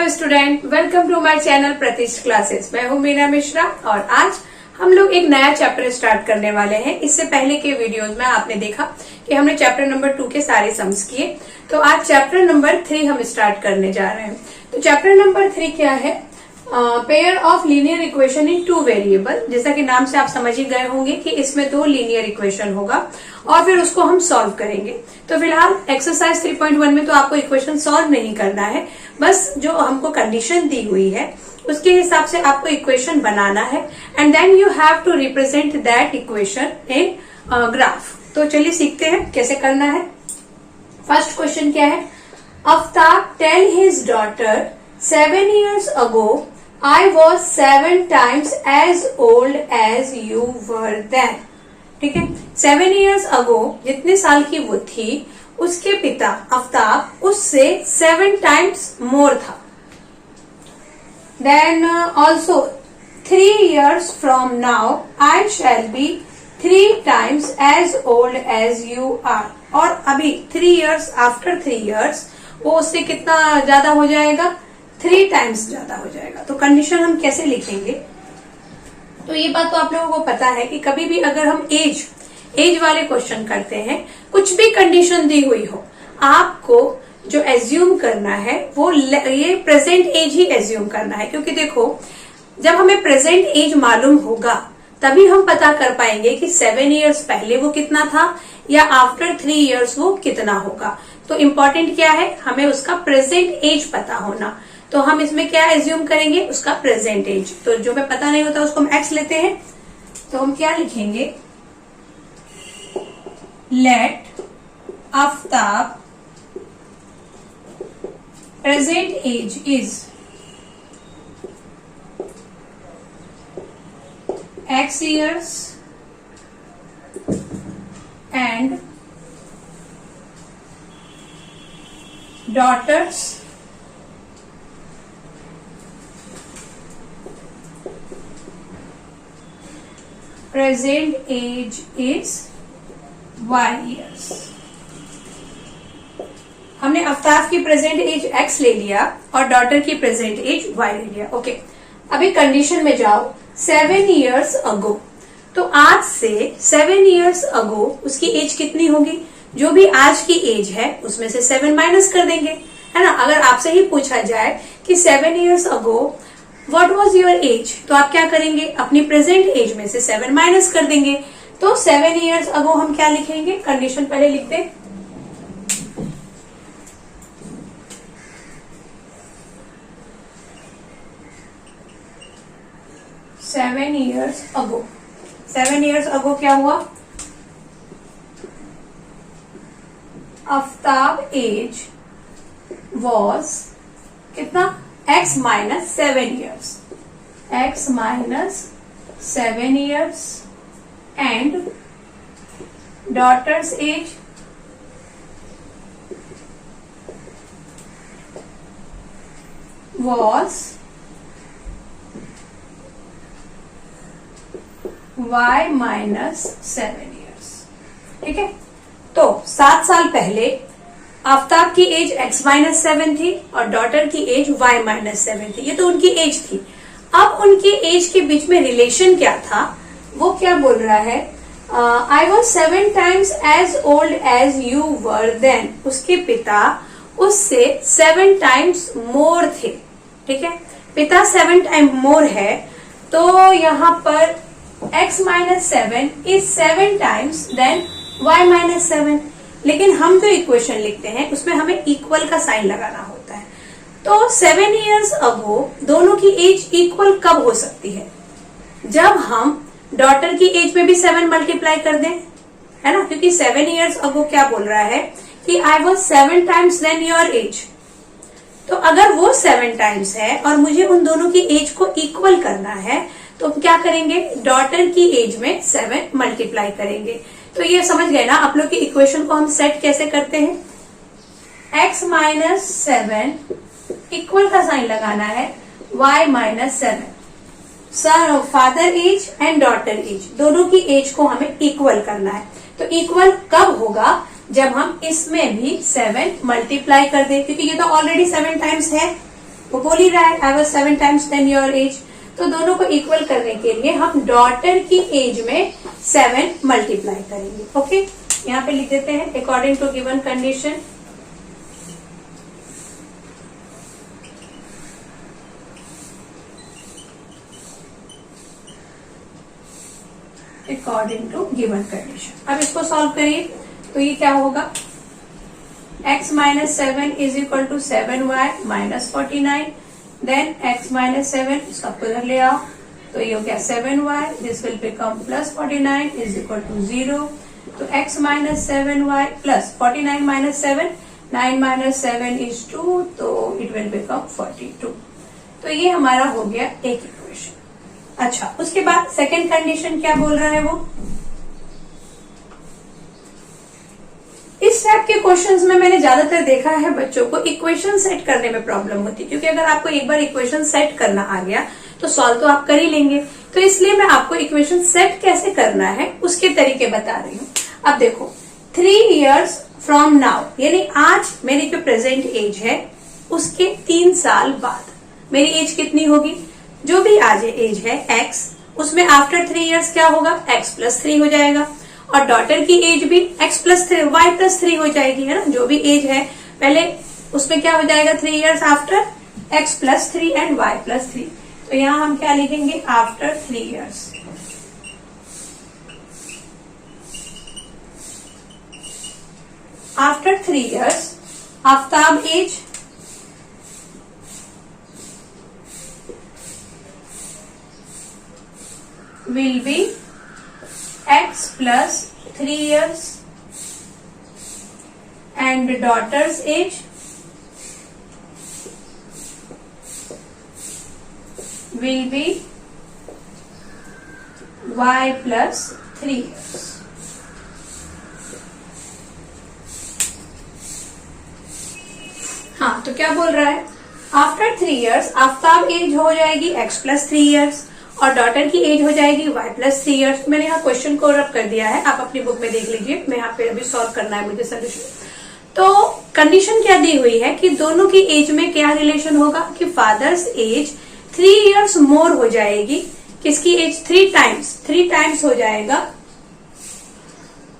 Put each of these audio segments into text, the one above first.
Student, welcome to my channel Pratishth classes. मैं हूं मीना मिश्रा और आज हम लोग एक नया चैप्टर स्टार्ट करने वाले हैं। इससे पहले के वीडियोस में आपने देखा कि हमने चैप्टर नंबर 2 के सारे सम्स किए, तो आज चैप्टर नंबर 3 हम स्टार्ट करने जा रहे हैं। तो चैप्टर नंबर 3 क्या है? Pair of linear equation in 2 variable. जैसा कि नाम से आप समझ ही गए होंगे कि इसमें 2 लीनियर इक्वेशन होगा और फिर उसको हम सॉल्व करेंगे। तो फिलहाल एक्सरसाइज 3.1 में तो आपको इक्वेशन सॉल्व नहीं करना है, बस जो हमको कंडीशन दी हुई है उसके हिसाब से आपको इक्वेशन बनाना है and then you have to represent that equation in graph. तो चलिए सीखते हैं कैसे करना है। फर्स्ट क्वेश्चन क्या है? Aftab tell his daughter 7 years ago I was 7 times as old as you were then। ठीक है, 7 years ago जितने साल की वो थी, उसके पिता आफ्ताब उससे 7 times more था। Then also 3 years from now I shall be 3 times as old as you are। और अभी 3 years after 3 years वो उससे कितना ज्यादा हो जाएगा? 3 times ज्यादा हो जाएगा। तो कंडीशन हम कैसे लिखेंगे? तो ये बात तो आप लोगों को पता है कि कभी भी अगर हम एज वाले क्वेश्चन करते हैं, कुछ भी कंडीशन दी हुई हो, आपको जो एज्यूम करना है वो ये प्रेजेंट एज ही एज्यूम करना है। क्योंकि देखो, जब हमें प्रेजेंट एज मालूम होगा तभी हम पता कर पाएंगे कि 7 years पहले वो कितना था या आफ्टर 3 years वो कितना होगा। तो इम्पोर्टेंट क्या है? हमें उसका प्रेजेंट एज पता होना। तो हम इसमें क्या एज्यूम करेंगे? उसका प्रेजेंट एज। तो जो हमें पता नहीं होता उसको हम एक्स लेते हैं। तो हम क्या लिखेंगे? Let Aftab present age is x years and daughter's present age is y years। हमने आफ्ताब की प्रेजेंट एज x ले लिया और डॉटर की प्रेजेंट एज y ले लिया। ओके, अभी कंडीशन में जाओ। 7 years ago, तो आज से 7 years ago उसकी एज कितनी होगी? जो भी आज की एज है उसमें से 7 माइनस कर देंगे, है ना। अगर आपसे ही पूछा जाए कि 7 years ago what was your age, तो आप क्या करेंगे? अपनी प्रेजेंट एज में से 7 माइनस कर देंगे। तो 7 years ago हम क्या लिखेंगे? कंडीशन पहले लिख दें। सेवन ईयर्स अगो क्या हुआ? आफ्ताब एज वॉज कितना? x minus 7 years, x minus 7 years and daughters as was y minus 7 years। ठीक है, तो 7 साल पहले आफ्ताब की एज x माइनस 7 थी और डॉटर की एज y माइनस 7 थी। ये तो उनकी एज थी। अब उनकी एज के बीच में रिलेशन क्या था? वो क्या बोल रहा है? I was 7 times as old as you were then। उसके पिता उससे 7 times more थे। ठीक है, पिता 7 times more है, तो यहाँ पर x minus 7 is 7 times than y minus 7। लेकिन हम जो इक्वेशन लिखते हैं उसमें हमें इक्वल का साइन लगाना होता है। तो 7 years ago दोनों की एज इक्वल कब हो सकती है? जब हम डॉटर की एज में भी 7 मल्टीप्लाई कर दें, है ना। क्योंकि 7 years ago क्या बोल रहा है कि I was 7 times then your age। तो अगर वो 7 times है और मुझे उन दोनों की एज को इक्वल करना है, तो क्या करेंगे? डॉटर की एज में 7 मल्टीप्लाई करेंगे। तो ये समझ गए ना आप लोग की इक्वेशन को हम सेट कैसे करते हैं? x माइनस 7 इक्वल का साइन लगाना है y minus 7। Father age and daughter age दोनों की एज को हमें इक्वल करना है। तो इक्वल कब होगा? जब हम इसमें भी 7 मल्टीप्लाई कर दें, क्योंकि ये तो ऑलरेडी 7 टाइम्स है। वो बोल ही रहा है I was 7 times than your age. तो दोनों को इक्वल करने के लिए हम डॉटर की एज में 7 मल्टीप्लाई करेंगे। ओके, यहाँ पे लिख देते हैं according to given condition. According to given condition. अब इसको सॉल्व करिए तो ये क्या होगा, x minus 7 is equal to 7y minus 49, then x minus 7 सबको इधर ले आओ तो ये हो गया 7y, this will become plus 49 is equal to 0। तो x minus 7y plus 49 minus 7, 9 minus 7 is 2, तो इट विल बिकम 42। तो ये हमारा हो गया एक इक्वेशन। अच्छा, उसके बाद सेकेंड कंडीशन क्या बोल रहा है वो, इस टाइप के क्वेश्चंस में मैंने ज्यादातर देखा है बच्चों को इक्वेशन सेट करने में प्रॉब्लम होती है, क्योंकि अगर आपको एक बार इक्वेशन सेट करना आ गया तो सॉल्व तो आप कर ही लेंगे। तो इसलिए मैं आपको इक्वेशन सेट कैसे करना है उसके तरीके बता रही हूँ। अब देखो 3 years फ्रॉम नाउ, यानी आज मेरी जो प्रेजेंट एज है उसके 3 साल बाद मेरी एज कितनी होगी, जो भी आज एज है x, उसमें आफ्टर 3 years क्या होगा, x प्लस 3 हो जाएगा। और डॉटर की एज भी x प्लस 3 y प्लस 3 हो जाएगी, है ना, जो भी एज है पहले उसमें क्या हो जाएगा 3 years after x plus 3 and y plus 3। तो यहां हम क्या लिखेंगे, after 3 years। After 3 years Aftab age will be x plus 3 years and daughter's age will be y plus 3 years। हाँ, तो क्या बोल रहा है, आफ्टर 3 years आफ्ताब एज हो जाएगी x प्लस 3 years और डॉटर की एज हो जाएगी y प्लस 3 years। मैंने यहाँ क्वेश्चन को रब कर दिया है, आप अपनी बुक में देख लीजिए, मैं यहाँ पे अभी सॉल्व करना है मुझे सोल्यूशन। तो कंडीशन क्या दी हुई है कि दोनों की एज में क्या रिलेशन होगा कि फादर्स एज 3 years मोर हो जाएगी, किसकी एज 3 टाइम्स हो जाएगा।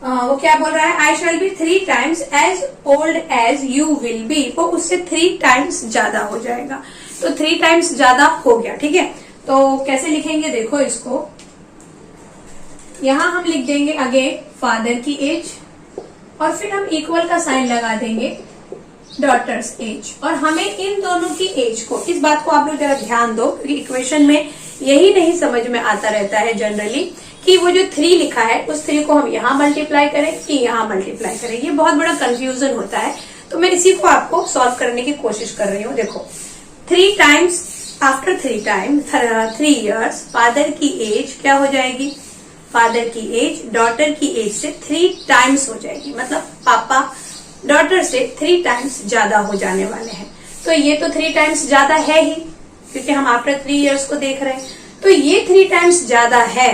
वो क्या बोल रहा है, I shall be 3 times as old as you will be, वो उससे 3 times ज्यादा हो जाएगा। तो 3 times ज्यादा हो गया, ठीक है। तो कैसे लिखेंगे देखो इसको, यहां हम लिख देंगे अगेन फादर की एज और फिर हम इक्वल का साइन लगा देंगे डॉटर्स एज, और हमें इन दोनों की एज को, इस बात को आप लोग जरा ध्यान दो क्योंकि इक्वेशन में यही नहीं समझ में आता रहता है जनरली कि वो जो 3 लिखा है उस 3 को हम यहाँ मल्टीप्लाई करें कि यहाँ मल्टीप्लाई करें, ये बहुत बड़ा कंफ्यूजन होता है। तो मैं इसी को आपको सॉल्व करने की कोशिश कर रही हूँ। देखो 3 times आफ्टर 3 years फादर की एज क्या हो जाएगी, फादर की एज डॉटर की एज से 3 times हो जाएगी, मतलब पापा डॉटर से 3 times ज्यादा हो जाने वाले हैं। तो ये तो 3 times ज्यादा है ही, क्योंकि हम आफ्टर 3 years को देख रहे हैं। तो ये 3 times ज्यादा है,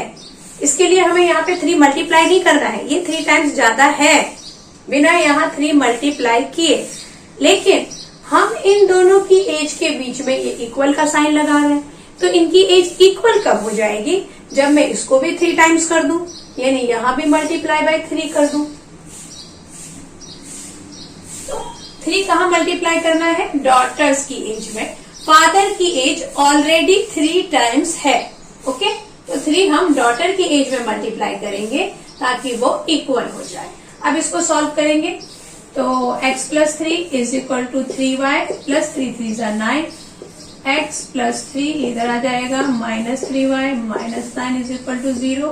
इसके लिए हमें यहाँ पे 3 मल्टीप्लाई नहीं करना है, ये 3 times ज्यादा है बिना यहाँ 3 मल्टीप्लाई किए। लेकिन हम इन दोनों की एज के बीच में ये इक्वल का साइन लगा रहे हैं, तो इनकी एज इक्वल कब हो जाएगी, जब मैं इसको भी 3 times कर दूं, यानी यहां भी मल्टीप्लाई बाय 3 कर दूं। तो 3 कहां मल्टीप्लाई करना है, डॉटर्स की एज में। फादर की एज ऑलरेडी 3 times है, ओके। तो 3 हम डॉटर की एज में मल्टीप्लाई करेंगे ताकि वो इक्वल हो जाए। अब इसको सॉल्व करेंगे तो x plus 3 is equal to 3y plus 3 3 9, x plus 3 इधर आ जाएगा minus 3y minus 9 is equal to 0,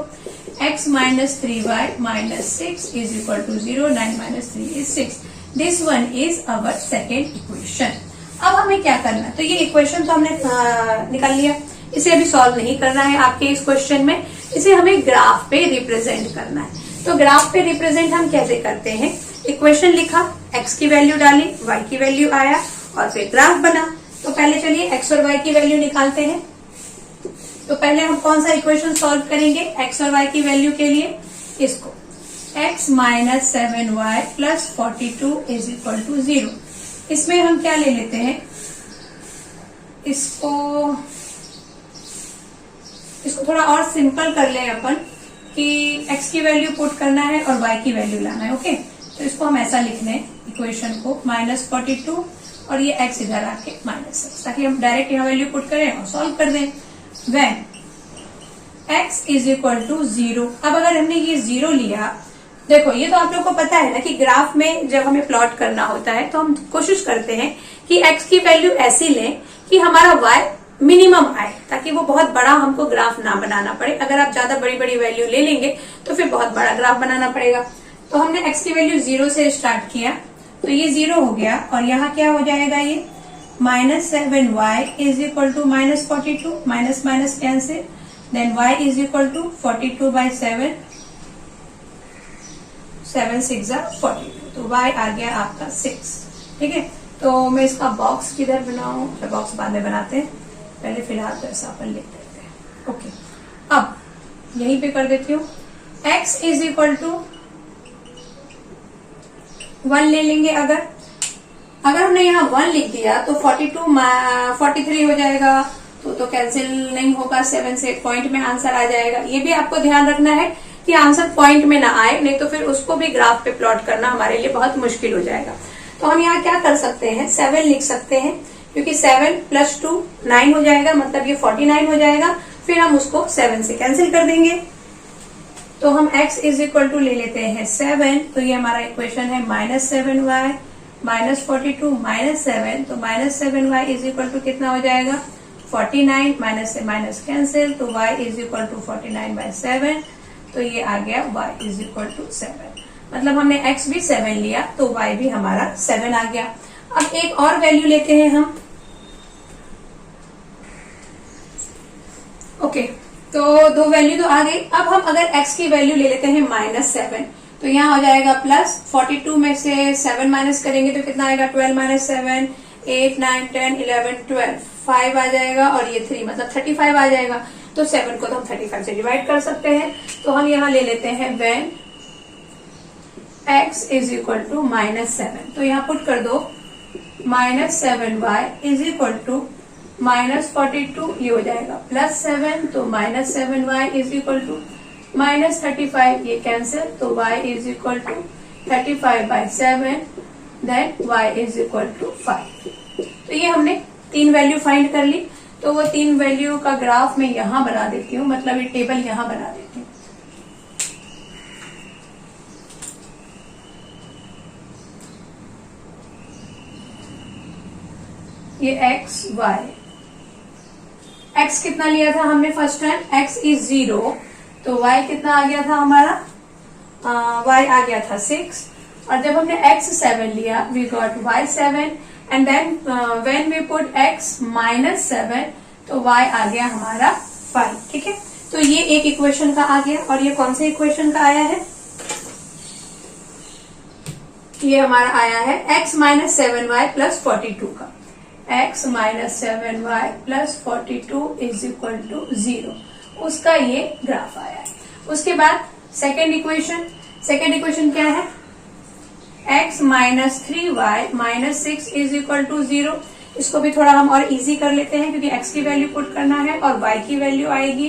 x minus 3y minus 6 is equal to 0, 9 minus 3 is 6। This one is our second equation. अब हमें क्या करना है, तो ये इक्वेशन तो हमने निकाल लिया, इसे अभी सॉल्व नहीं करना है आपके इस क्वेश्चन में, इसे हमें ग्राफ पे रिप्रेजेंट करना है। तो ग्राफ पे रिप्रेजेंट हम कैसे करते हैं, इक्वेशन लिखा, x की वैल्यू डाली, y की वैल्यू आया और फिर ग्राफ बना। तो पहले चलिए x और y की वैल्यू निकालते हैं। तो पहले हम कौन सा इक्वेशन सॉल्व करेंगे x और y की वैल्यू के लिए, इसको x minus 7y plus 42 is equal to 0। इसमें हम क्या ले लेते हैं, इसको थोड़ा और सिंपल कर लें अपन कि x की वैल्यू पुट करना है और y की वैल्यू लाना है। ओके, तो इसको हम ऐसा लिख लें इक्वेशन को -42 और ये x इधर आके -6, ताकि हम डायरेक्ट यहाँ वैल्यू पुट करें और सॉल्व कर दें। When x is equal to 0। अब अगर हमने ये 0 लिया, देखो ये तो आप लोग को पता है ना कि ग्राफ में जब हमें प्लॉट करना होता है तो हम कोशिश करते हैं कि x की वैल्यू ऐसी लें कि हमारा y मिनिमम आए, ताकि वो बहुत बड़ा हमको ग्राफ ना बनाना पड़े। अगर आप ज्यादा बड़ी बड़ी वैल्यू ले लेंगे तो फिर बहुत बड़ा ग्राफ बनाना पड़ेगा। तो हमने x की वैल्यू 0 से स्टार्ट किया, तो ये 0 हो गया और यहाँ क्या हो जाएगा, ये -7y is equal to -42, minus minus cancel, then y is equal to 42/7, 7 6 42, तो y आ गया आपका 6। ठीक है, तो मैं इसका बॉक्स किधर बनाऊं, बॉक्स बाद में बनाते हैं, पहले फिलहाल तो ऐसा अपन लिख देते हैं। ओके, अब यहीं पे कर देती हूँ x इज इक्वल टू 1 ले लेंगे। अगर हमने यहाँ 1 लिख दिया तो 43 हो जाएगा, तो कैंसिल नहीं होगा, 7 से पॉइंट में आंसर आ जाएगा। ये भी आपको ध्यान रखना है कि आंसर पॉइंट में ना आए, नहीं तो फिर उसको भी ग्राफ पे प्लॉट करना हमारे लिए बहुत मुश्किल हो जाएगा। तो हम यहाँ क्या कर सकते हैं, 7 लिख सकते हैं, क्योंकि 7 + 2 9 हो जाएगा, मतलब ये 49 हो जाएगा। फिर हम उसको 7 से कैंसिल कर देंगे, तो हम x इज इक्वल टू ले लेते हैं 7, तो ये हमारा इक्वेशन है -7y -42 -7, तो -7y इज इक्वल टू कितना हो जाएगा, 49, माइनस से माइनस कैंसिल, तो y इज इक्वल टू 49/7, तो ये आ गया y इज इक्वल टू 7। मतलब हमने x भी 7 लिया तो y भी हमारा 7 आ गया। अब एक और वैल्यू लेते हैं हम। ओके, तो 2 वैल्यू तो आ गई। अब हम अगर x की वैल्यू ले लेते हैं -7, तो यहाँ हो जाएगा प्लस 42 में से 7 माइनस करेंगे तो कितना आएगा, 12 - 7 8 9 10 11 12 5 आ जाएगा, और ये 3 मतलब 35 आ जाएगा। तो 7 को तो हम 35 से डिवाइड कर सकते हैं। तो हम यहाँ ले लेते हैं when x is equal to -7, तो यहाँ पुट कर दो -7y इज इक्वल टू -42, ये हो जाएगा +7, तो -7y इज इक्वल टू -35, ये कैंसिल, तो y is equal to 35/7, then y is equal to 5। तो ये हमने 3 वैल्यू फाइंड कर ली। तो वो 3 वैल्यू का ग्राफ मैं यहां बना देती हूँ, मतलब ये टेबल यहां बना देती हूँ। ये x y, x कितना लिया था हमने फर्स्ट टाइम, x इज 0, तो y कितना आ गया था हमारा, y आ गया था 6, और जब हमने x 7 लिया we got y 7, and then when we put x -7, तो y आ गया हमारा 5। ठीक है, तो ये एक इक्वेशन का आ गया। और ये कौन से इक्वेशन का आया है, ये हमारा आया है x -7y + 42 का, x -7y + 42 is equal to 0, उसका ये ग्राफ आया है। उसके बाद सेकेंड इक्वेशन क्या है, x -3y -6 is equal to 0। इसको भी थोड़ा हम और इजी कर लेते हैं, क्योंकि x की वैल्यू पुट करना है और y की वैल्यू आएगी।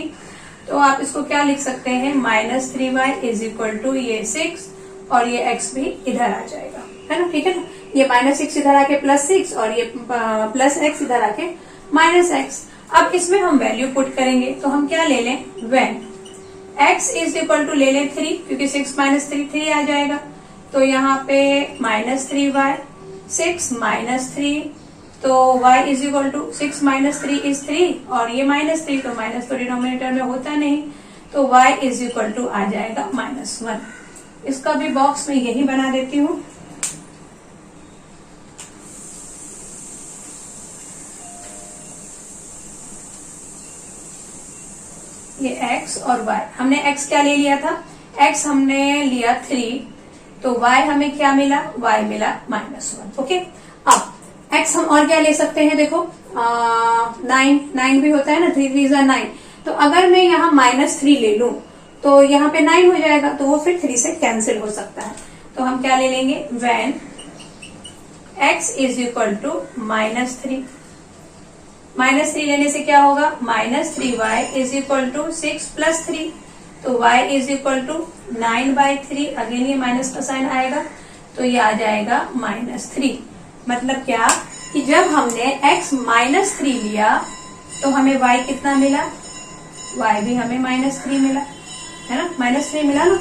तो आप इसको क्या लिख सकते हैं, -3y इज इक्वल टू ये 6, और ये x भी इधर आ जाएगा, है ना। ठीक है ना, ये -6 इधर आके +6, और ये +x इधर आके -x। अब इसमें हम वैल्यू पुट करेंगे, तो हम क्या ले लें, when x is equal to ले लें 3, क्योंकि 6 - 3 3 आ जाएगा। तो यहाँ पे -3y 6 - 3, तो y is equal to 6 - 3 is 3, और ये -3, तो माइनस तो डिनोमिनेटर में होता नहीं, तो y इज इक्वल टू आ जाएगा -1। इसका भी बॉक्स में यही बना देती हूँ। ये x और y, हमने x क्या ले लिया था, x हमने लिया 3, तो y हमें क्या मिला, y मिला -1। ओके, अब x हम और क्या ले सकते हैं, देखो 9 भी होता है ना, 3 3 9। तो अगर मैं यहाँ -3 ले लूं तो यहाँ पे 9 हो जाएगा, तो वो फिर 3 से कैंसिल हो सकता है। तो हम क्या ले लेंगे, when x is equal to -3, -3 लेने से क्या होगा, -3y इज इक्वल टू 6 + 3, तो y is equal to 9/3। Again ये माइनस का साइन आएगा तो ये आ जाएगा -3। मतलब क्या कि जब हमने x -3 लिया तो हमें y कितना मिला, y भी हमें -3 मिला, है ना, -3 मिला ना।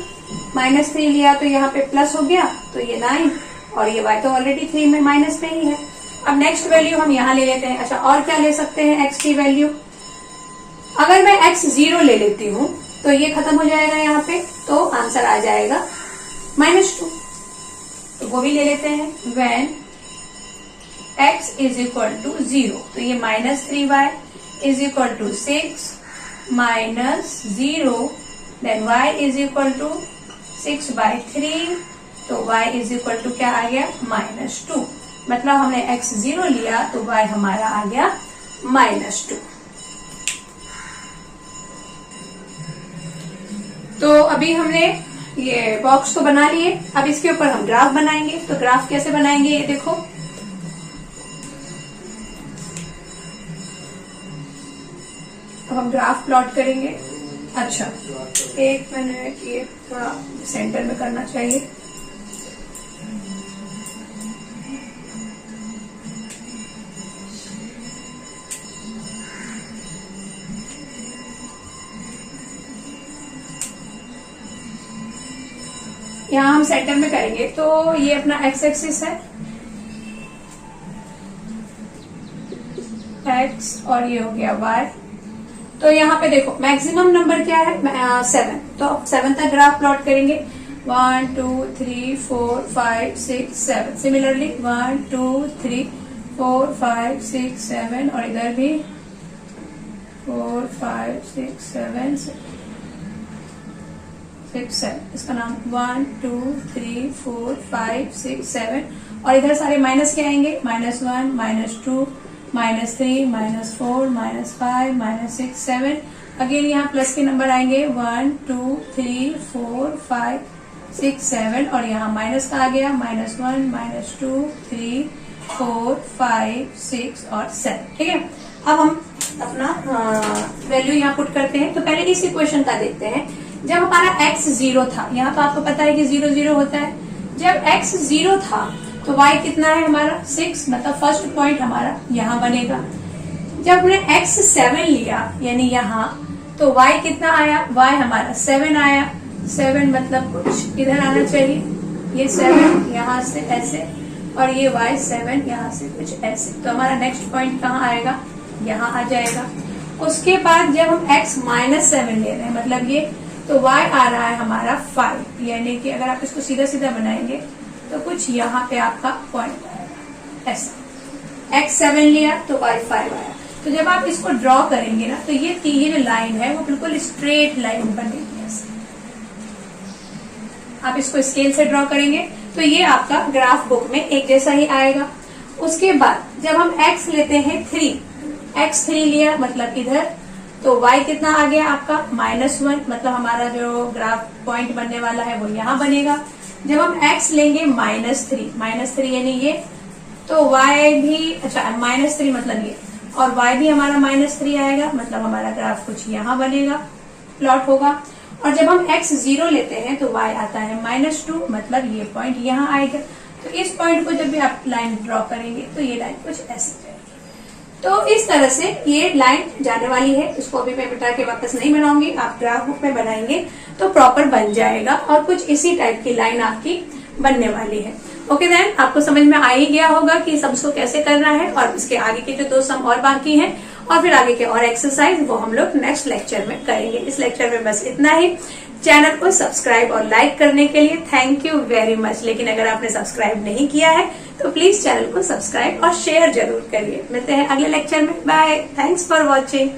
-3 लिया तो यहाँ पे प्लस हो गया तो ये 9, और ये y तो ऑलरेडी 3 में माइनस में ही है। अब नेक्स्ट वैल्यू हम यहाँ ले लेते हैं। अच्छा, और क्या ले सकते हैं x की वैल्यू, अगर मैं x 0 ले लेती हूँ तो ये खत्म हो जाएगा यहाँ पे, तो आंसर आ जाएगा -2। तो वो भी ले लेते हैं। when x is equal to 0, तो ये -3y is equal to 6 -0, then y is equal to 6/3, तो y इज इक्वल टू क्या आ गया, -2। मतलब हमने x 0 लिया तो y हमारा आ गया -2। तो अभी हमने ये बॉक्स तो बना लिए, अब इसके ऊपर हम ग्राफ बनाएंगे। तो ग्राफ कैसे बनाएंगे ये देखो, तो हम ग्राफ प्लॉट करेंगे। अच्छा, एक मिनट, ये थोड़ा सेंटर में करना चाहिए। यहाँ हम सेंटर में करेंगे, तो ये अपना x एक्सिस है, x, और ये हो गया y। तो यहाँ पे देखो मैक्सिमम नंबर क्या है, 7, तो 7 तक ग्राफ प्लॉट करेंगे। 1 2 3 4 5 6 7, सिमिलरली 1 2 3 4 5 6 7, और इधर भी 4 5 6 7 6 7, इसका नाम 1 2 3 4 5 6 7, और इधर सारे माइनस के आएंगे, -1 -2 -3 -4 -5 -6 7। अगेन यहाँ प्लस के नंबर आएंगे 1 2 3 4 5 6 7, और यहाँ माइनस का आ गया -1 -2 3 4 5 6 और 7। ठीक है, अब हम अपना वैल्यू यहाँ पुट करते हैं। तो पहले इस इक्वेशन का देखते हैं। जब हमारा x 0 था, यहाँ तो आपको पता है कि 0 0 होता है। जब x 0 था तो y कितना है हमारा 6, मतलब फर्स्ट पॉइंट हमारा यहाँ बनेगा। जब हमने x 7 लिया यानी यहाँ, तो y कितना आया, y हमारा 7 आया। 7 मतलब कुछ इधर आना चाहिए, ये 7 यहाँ से ऐसे, और ये y 7 यहाँ से कुछ ऐसे। तो हमारा नेक्स्ट पॉइंट कहाँ आएगा, यहाँ आ जाएगा। उसके बाद जब हम x -7 ले रहे हैं, मतलब ये, तो y आ रहा है हमारा 5, यानी कि अगर आप इसको सीधा सीधा बनाएंगे तो कुछ यहाँ पे आपका पॉइंट आएगा ऐसा। x 7 लिया तो y 5 आया। तो जब आप इसको ड्रॉ करेंगे ना, तो ये तीन लाइन है वो बिल्कुल स्ट्रेट लाइन बनेगी ऐसे। आप इसको स्केल से ड्रॉ करेंगे तो ये आपका ग्राफ बुक में एक जैसा ही आएगा। उसके बाद जब हम x लेते हैं 3, x 3 लिया मतलब इधर, तो y कितना आ गया आपका -1, मतलब हमारा जो ग्राफ पॉइंट बनने वाला है वो यहाँ बनेगा। जब हम x लेंगे -3 यानी ये, तो y भी, अच्छा -3 मतलब ये, और y भी हमारा -3 आएगा, मतलब हमारा ग्राफ कुछ यहाँ बनेगा, प्लॉट होगा। और जब हम x 0 लेते हैं तो y आता है -2, मतलब ये पॉइंट यहाँ आएगा। तो इस पॉइंट को जब भी आप लाइन ड्रॉ करेंगे तो ये लाइन कुछ ऐसे जाएगी। तो इस तरह से ये लाइन जाने वाली है। इसको अभी मैं मिटा के वापस नहीं बनाऊंगी, आप ग्राफ बुक में बनाएंगे तो प्रॉपर बन जाएगा, और कुछ इसी टाइप की लाइन आपकी बनने वाली है। ओके देन, आपको समझ में आ ही गया होगा कि सम्स को कैसे करना है, और इसके आगे के जो 2 सम और बाकी हैं, और फिर आगे के और एक्सरसाइज वो हम लोग नेक्स्ट लेक्चर में करेंगे। इस लेक्चर में बस इतना ही। चैनल को सब्सक्राइब और लाइक करने के लिए थैंक यू वेरी मच। लेकिन अगर आपने सब्सक्राइब नहीं किया है तो प्लीज चैनल को सब्सक्राइब और शेयर जरूर करिए। मिलते हैं अगले लेक्चर में। Bye, thanks for watching.